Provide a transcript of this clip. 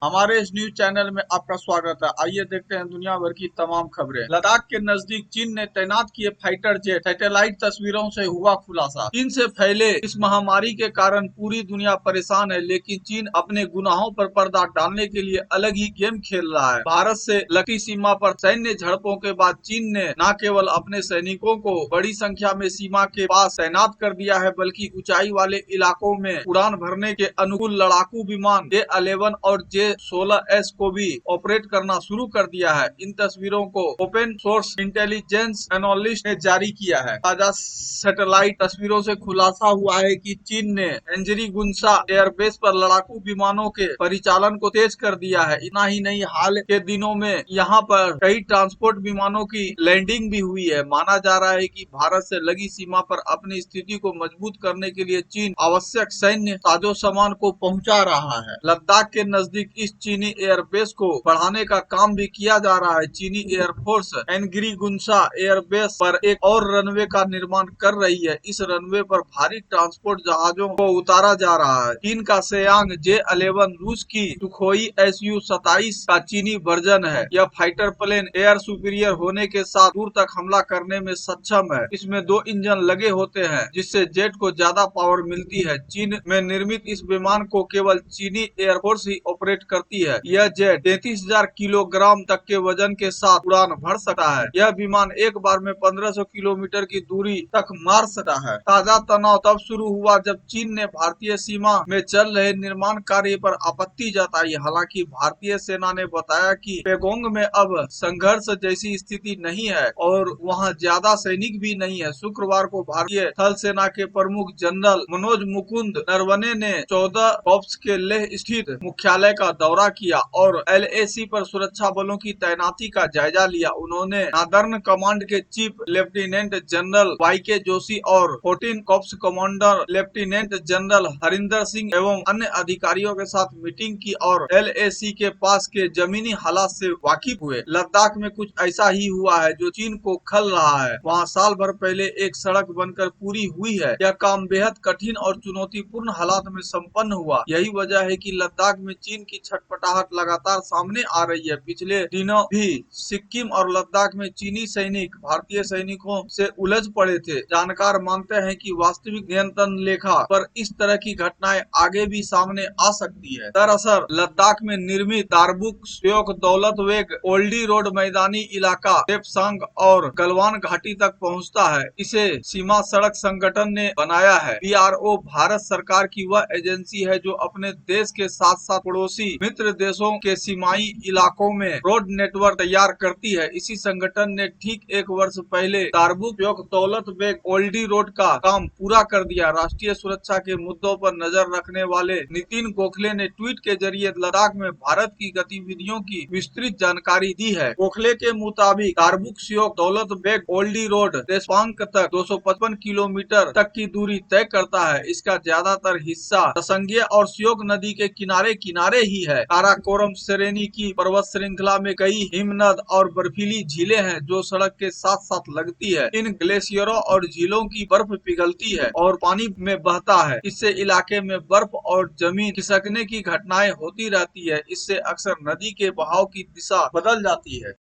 हमारे इस news channel में आपका स्वागत है। आइए देखते हैं दुनिया भर की तमाम खबरें। लद्दाख के नजदीक चीन ने तैनात किए फाइटर जेट, सैटेलाइट तस्वीरों से हुआ खुलासा। चीन से फैले इस महामारी के कारण पूरी दुनिया परेशान है, लेकिन चीन अपने गुनाहों पर पर्दा डालने के लिए अलग ही गेम खेल रहा है। भारत से लगती सीमा पर सैन्य झड़पों के बाद चीन ने न केवल अपने सैनिकों को बड़ी संख्या में सीमा के पास तैनात कर दिया है, बल्कि ऊंचाई वाले इलाकों में उड़ान भरने के अनुकूल लड़ाकू विमान J-11 और J-16S को भी ऑपरेट करना शुरू कर दिया है। इन तस्वीरों को ओपन सोर्स इंटेलिजेंस एनालिस्ट ने जारी किया है। ताजा सैटेलाइट तस्वीरों से खुलासा हुआ है कि चीन ने एंजरीगुनसा एयरबेस पर लड़ाकू विमानों के परिचालन को तेज कर दिया है। इतना ही नहीं, हाल के दिनों में यहाँ पर कई ट्रांसपोर्ट विमानों की लैंडिंग भी हुई है। माना जा रहा है कि भारत से लगी सीमा पर अपनी स्थिति को मजबूत करने के लिए चीन आवश्यक सैन्य साजो सामान को पहुंचा रहा है। लद्दाख के नजदीक इस चीनी एयरबेस को बढ़ाने का काम भी किया जा रहा है। चीनी एयरफोर्स एनग्रीगुनसा एयरबेस पर एक और रनवे का निर्माण कर रही है। इस रनवे पर भारी ट्रांसपोर्ट जहाजों को उतारा जा रहा है। चीन का सेयांग J-11 रूस की सुखोई Su-27 का चीनी वर्जन है। यह फाइटर प्लेन एयर सुपीरियर होने के साथ दूर तक हमला करने में सक्षम है। इसमें 2 इंजन लगे होते हैं, जिससे जेट को ज्यादा पावर मिलती है। चीन में निर्मित इस विमान को केवल चीनी एयरफोर्स ही ऑपरेट करती है। यह जेट 33,000 किलोग्राम तक के वजन के साथ उड़ान भर सकता है। यह विमान एक बार में 1500 किलोमीटर की दूरी तक मार सकता है। ताजा तनाव तब शुरू हुआ जब चीन ने भारतीय सीमा में चल रहे निर्माण कार्य पर आपत्ति जताई। हालांकि भारतीय सेना ने बताया कि पेगोंग में अब संघर्ष जैसी स्थिति नहीं है और वहां ज्यादा सैनिक भी नहीं है। शुक्रवार को भारतीय थल सेना के प्रमुख जनरल मनोज मुकुंद नरवणे ने 14 कॉर्प्स के लेह स्थित मुख्यालय का दौरा किया और LAC पर सुरक्षा बलों की तैनाती का जायजा लिया। उन्होंने नादर्न कमांड के chief lieutenant general YK Joshi और 14 corps commander lieutenant general Harinder Singh एवं अन्य अधिकारियों के साथ मीटिंग की और LAC के पास के जमीनी हालात से वाकिफ हुए। लद्दाख में कुछ ऐसा ही हुआ है जो चीन को खल रहा है। वहाँ साल भर पहले एक सड़क बनकर पूरी हुई है। यह काम बेहद कठिन और चुनौतीपूर्ण हालात में संपन्न हुआ। यही वजह है कि लद्दाख में चीन की छटपटाहट लगातार सामने आ रही है। पिछले दिनों भी सिक्किम और लद्दाख में चीनी सैनिक भारतीय सैनिकों से उलझ पड़े थे। जानकार मानते हैं कि वास्तविक नियंत्रण रेखा पर इस तरह की घटनाएं आगे भी सामने आ सकती है। दरअसल लद्दाख में निर्मित दारबुक श्योक दौलत वेग ओल्डी रोड मैदानी इलाका तेपसांग और गलवान घाटी तक पहुंचता है। इसे सीमा सड़क संगठन ने बनाया है। PRO भारत सरकार की वह एजेंसी है जो अपने देश के साथ साथ पड़ोसी मित्र देशों के सीमाई इलाकों में रोड नेटवर्क तैयार करती है। इसी संगठन ने ठीक 1 वर्ष पहले दारबुक श्योक दौलत बेग ओल्डी रोड का काम पूरा कर दिया। राष्ट्रीय सुरक्षा के मुद्दों पर नजर रखने वाले नितिन गोखले ने ट्वीट के जरिए लद्दाख में भारत की गतिविधियों की विस्तृत जानकारी दी है। गोखले के मुताबिक दारबुक श्योक दौलत बेग ओल्डी रोड देशपांग तक 255 किलोमीटर तक की दूरी तय करता है। इसका ज्यादातर हिस्सा तसंगे और श्योक नदी के किनारे किनारे ही है। काराकोरम श्रेणी की पर्वत श्रृंखला में कई हिमनद और बर्फीली झीलें हैं जो सड़क के साथ साथ लगती है। इन ग्लेशियरों और झीलों की बर्फ पिघलती है और पानी में बहता है। इससे इलाके में बर्फ और जमीन खिसकने की घटनाएं होती रहती है। इससे अक्सर नदी के बहाव की दिशा बदल जाती है।